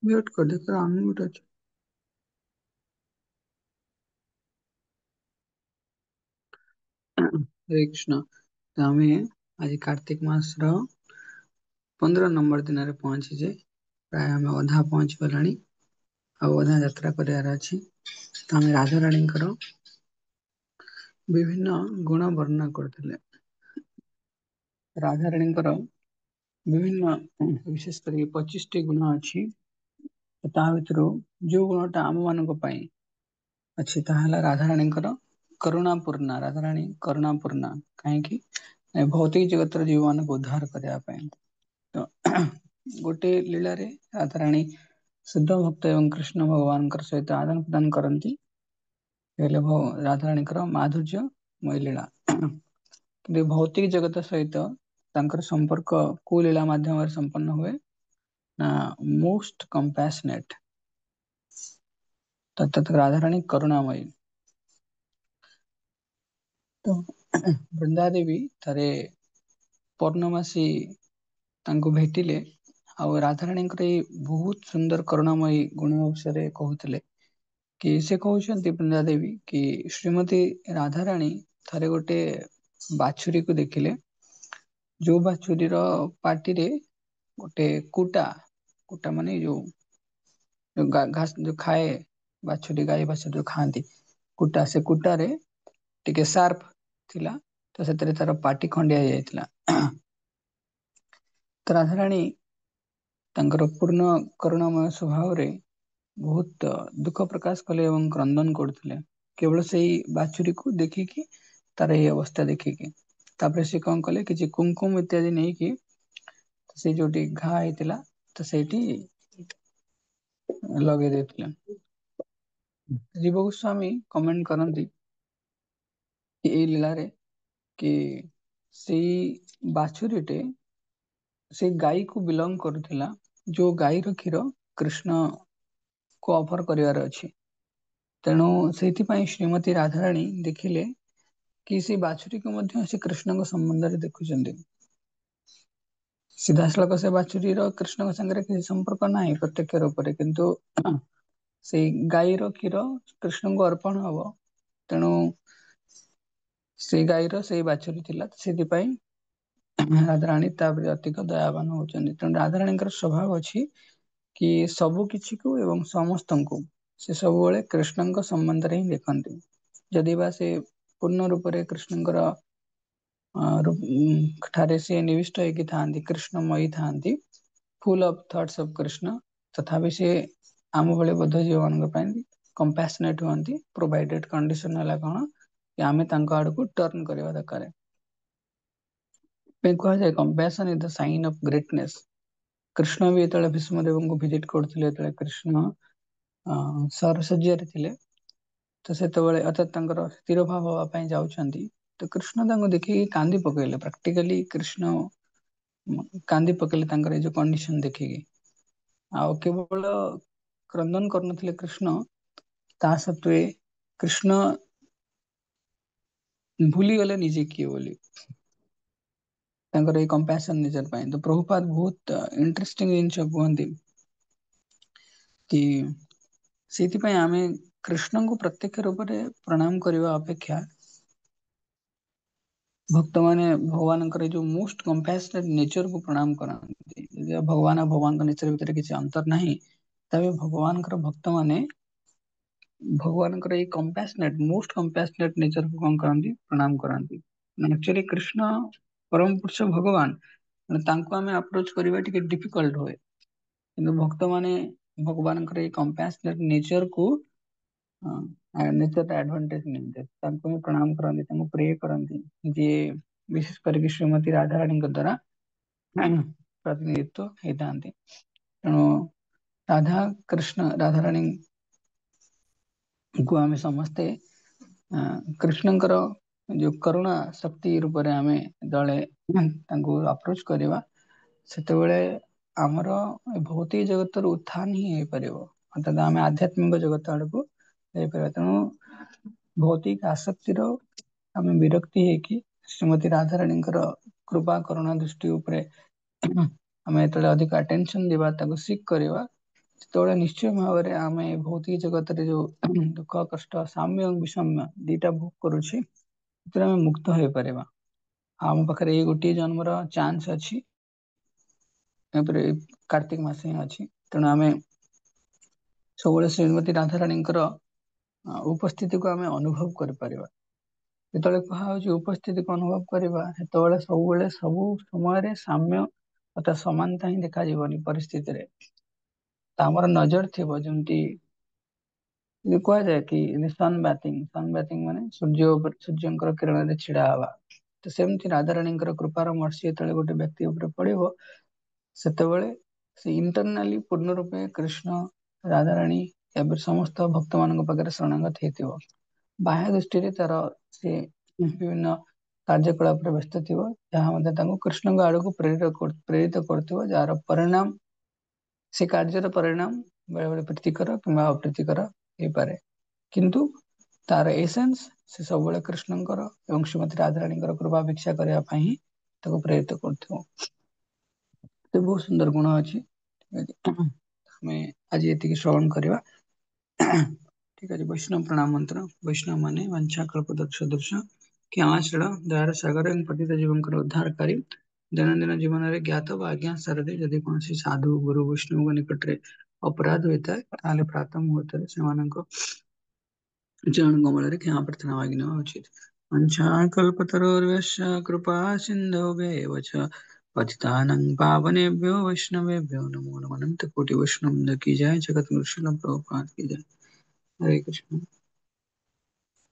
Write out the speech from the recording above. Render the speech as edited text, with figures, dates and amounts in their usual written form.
Mute कर दे तो unmute ଅଛି। हरे कृष्ण। तो आम आज कार्तिक मासर 15 नंबर दिन में पहुंचीजे। प्राय आम अधा पहुंच गला अधा यात्रा करार अच्छी। तो आम राधाराणी विभिन्न गुण वर्णना करते। राधाराणी विभिन्न विशेष कर 25 टी गुण अच्छी। ता भर जो गुणटा आम मान अच्छी ताहला राधाराणी करुणापूर्णा। राधाराणी करुणापूर्णा कहीं भौतिक जगत जीव मान को उद्धार करने। तो गोटे लीला रे राधाराणी शुद्ध भक्त एवं कृष्ण भगवान सहित आदान प्रदान करती। राधाराणी माधुर्य मय लीला कि भौतिक जगत सहित संपर्क को लीला माध्यम संपन्न हुए ना मोस्ट कंपैशनेट। तत्त राधाराणी करुणामयी। तो वृंदा देवी थारे पौर्णमासी भेटिले आ राधाराणी बहुत सुंदर करुणामयी गुण विषय कहते कि से कहते वृंदा देवी कि श्रीमती राधाराणी थारे गोटे बाछुरी को देखिले। जो बाछुरी पार्टी रे गोटे कुटा कुटा माने जो घास जो खाए बाछुरी गाई बाछुरी जो खाती कुटा से कुटा रे टिके शार्प थिला। तो से तार पाटी खंडिया जाइथिला। तो राधाराणी तांकर पूर्ण करुणामय स्वभाव रे बहुत दुख प्रकाश कले एवं क्रंदन करते। केवल से बाछुरी को देखिकी तार ये अवस्था देखिकी तापर से कौन कले कि कुमकुम इत्यादि नहीं कि से जो घा होता तो सेठी लगे देते। जीव गोस्वामी कमेंट करती लीला रे कि से बाछुरीटे से गाई को बिलोंग करुला। जो गाई क्षीर कृष्ण को ऑफर करिवार अछि। तेणु से श्रीमती राधाराणी देखिले कि से बाछुरी को मध्य से कृष्ण को संबंध रे देखुचंदी। सीधा सड़क से बाछुरी कृष्ण को संगे किसी संपर्क ना प्रत्यक्ष रूप से किंतु से गाई क्षीर कृष्ण को अर्पण हम। तेणु से गाईर से बाछुरी थिला से राधाराणी अधिक दयावान होती। तेणु राधाराणी स्वभाव अच्छी कि सबु किछि को एवं समस्त को से सब कृष्ण संबंध रे ही देखती। जदि बा से पूर्ण रूप से कृष्ण ठारे से निविष्ट होगी था कृष्णमयी था full of thoughts of Krishna तथापि से आम भले बद्ध जीव मान कंपैशनेट हुआ प्रोवाइडेड कंडीशन है कौन कि आमे तांको आड़ को टर्न करवा दरकार। कह जाए compassion is the sign of greatness. Krishna भी जो भीष्मदेव को विजिट करते कृष्ण सरसज्जा थे तो से अर्थात स्थिर भाव हाँपाई जाऊँगी। तो कृष्ण देखिए कांदी पकेले प्रैक्टिकली कृष्ण कांदी पकेले जो कंडीशन देखिकी आ केवल क्रंदन करनथिले कृष्ण ता सत्वे कृष्ण भूली गले निजे किए बोली कंपैशन नेचर पाई। तो प्रभुपाद बहुत इंटरेस्टिंग जिनस कहते कि से आमे कृष्ण को प्रत्यक्ष रूप से प्रणाम करने अपेक्षा भक्त माने भगवान जो मोस्ट कंपैशनेट नेचर को प्रणाम करते। भगवान भगवान नेचर भितर किसी अंतर नहीं तबे भगवान भक्त माने भगवान कंपैशनेट मोस्ट कंपैशनेट नेचर को कौन करती प्रणाम करती। एक्चुअली कृष्ण परम पुरुष भगवान तांको आमे अप्रोच करबा टिके डिफिकल्ट होए किंतु भक्त माने भगवान कंपैशनेट नेचर को नेचर एडवांटेज नहीं तांको प्रणाम करती प्रे करती जे विशेष करके श्रीमती राधाराणी द्वारा प्रतिनिधित्व होता। तेणु राधा कृष्ण राधाराणी को आमे समस्ते कृष्णकर जो करुणा शक्ति रूप में आमे दले अप्रोच करवा सेतेबेले आमर भौतिक जगत उत्थान ही हो पार अर्थात आम आध्यात्मिक जगत आड़ को तेणु भौतिक आसक्तिर आम विरक्ति है श्रीमती राधाराणी कृपा करुणा दृष्टि उपरे आम जो अधिक अटेंशन देवा सीख करवा ସେତେବେଳେ ନିଶ୍ଚୟ ଭାବରେ ଆମେ ଭୌତିକ ଜଗତରେ ଯୋଉ ଦୁଃଖ କଷ୍ଟ ସାମ୍ୟ ଏବଂ ବିଷମ୍ୟ ଦିଟା ଭୋଗ କରୁଛି ସେଥିରେ ଆମେ ମୁକ୍ତ ହେଇପାରିବା। ଆମ ପାଖରେ ଏଇ ଗୋଟିଏ ଜନ୍ମର ଚାନ୍ସ ଅଛି, ଏପରି କାର୍ତ୍ତିକ ମାସ ହିଁ ଅଛି। ତେଣୁ ଆମେ ସବୁବେଳେ ଶ୍ରୀମତୀ ରାଧାରାଣୀଙ୍କର ଉପସ୍ଥିତିକୁ ଆମେ ଅନୁଭବ କରିପାରିବା। ଯେତେବେଳେ କୁହାହଉଛି ଉପସ୍ଥିତିକୁ ଅନୁଭବ କରିବା, ସେତେବେଳେ ସବୁବେଳେ ସବୁ ସମୟରେ ସାମ୍ୟ ତଥା ସମାନତା ହିଁ ଦେଖାଯିବନି ପରିସ୍ଥିତିରେ। ତ ଆମର ନଜର ଥିବ, ଯେମିତି କୁହାଯାଏ କି ସନ୍ ବାଥିଂ ମାନେ ସୂର୍ଯ୍ୟଙ୍କର କିରଣରେ ଛିଡା ହବା। ତ ସେମିତି ରାଧାରାଣୀଙ୍କର କୃପାର ମର୍ସି ଯେତେବେଳେ ଗୋଟେ ବ୍ୟକ୍ତି ଉପରେ ପଡିବ, ସେତେବେଳେ ସେ ଇଣ୍ଟରନାଲି ପୂର୍ଣ୍ଣ ରୂପେ କୃଷ୍ଣ ରାଧାରାଣୀ ଏବେ ସମସ୍ତ ଭକ୍ତ ମାନଙ୍କ ପାଖରେ ଶରଣାଗତ ହେଇଥିବ। ବାହ୍ୟ ଦୃଷ୍ଟିରେ ତାର ସେ ବିଭିନ୍ନ କାର୍ଯ୍ୟକଳାପରେ ବ୍ୟସ୍ତ ଥିବ, ଯାହା ମଧ୍ୟ ତାଙ୍କୁ କୃଷ୍ଣଙ୍କ ଆଡକୁ ପ୍ରେରିତ କରୁଥିବ, ଯାହାର ପରିଣାମ ସେ କାର୍ଯ୍ୟର ପରିଣାମ ବେଳେବେଳେ ପ୍ରୀତିକର କିମ୍ବା ଅପ୍ରୀତିକର ହେଇପାରେ। କିନ୍ତୁ ତାର ଏସେନ୍ସ ସେ ସବୁବେଳେ କୃଷ୍ଣଙ୍କର ଏବଂ ଶ୍ରୀମତୀ ରାଧାରାଣୀଙ୍କର କୃପା ଭିକ୍ଷା କରିବା ପାଇଁ ହିଁ ତାକୁ ପ୍ରେରିତ କରୁଥିବ। ତ ବହୁତ ସୁନ୍ଦର ଗୁଣ ଅଛି। ଆମେ ଆଜି ଏତିକି ଶ୍ରବଣ କରିବା। ଠିକ ଅଛି। ବୈଷ୍ଣବ ପ୍ରଣାମ ମନ୍ତ୍ର। ବୈଷ୍ଣବ ମାନେ ବାଞ୍ଛା କଳ୍ପତରୁଷ କ୍ଷମାଶୀଳ ଦୟାର ସାଗର ଏବଂ ପତିତ ଜୀବଙ୍କର ଉଦ୍ଧାରକାରୀ। ଦୈନନ୍ଦିନ ଜୀବନରେ ଜ୍ଞାତ ବା ଅଜ୍ଞାତ ସ୍ତରରେ ଯଦି କୌଣସି ସାଧୁ ଗୁରୁ ବୈଷ୍ଣବଙ୍କ ନିକଟରେ ଅପରାଧ ହୋଇଥାଏ, ତାହେଲେ ପ୍ରାତଃ ମୁହୂର୍ତ୍ତରେ ସେମାନଙ୍କ ଚରଣ କମଳରେ କ୍ଷମା ପ୍ରାର୍ଥନା ମାଗିନେବା ଉଚିତ। वञ्चाकल्पतरुर्यश्च कृपा सिन्धुभ्येव च पतितानं पावनेभ्यो वैष्णवेभ्यो नमो नमः। अनंत कोटि वैष्णव की जय। जगत गुरु श्रील प्रभुपाद की जय। हरे कृष्ण।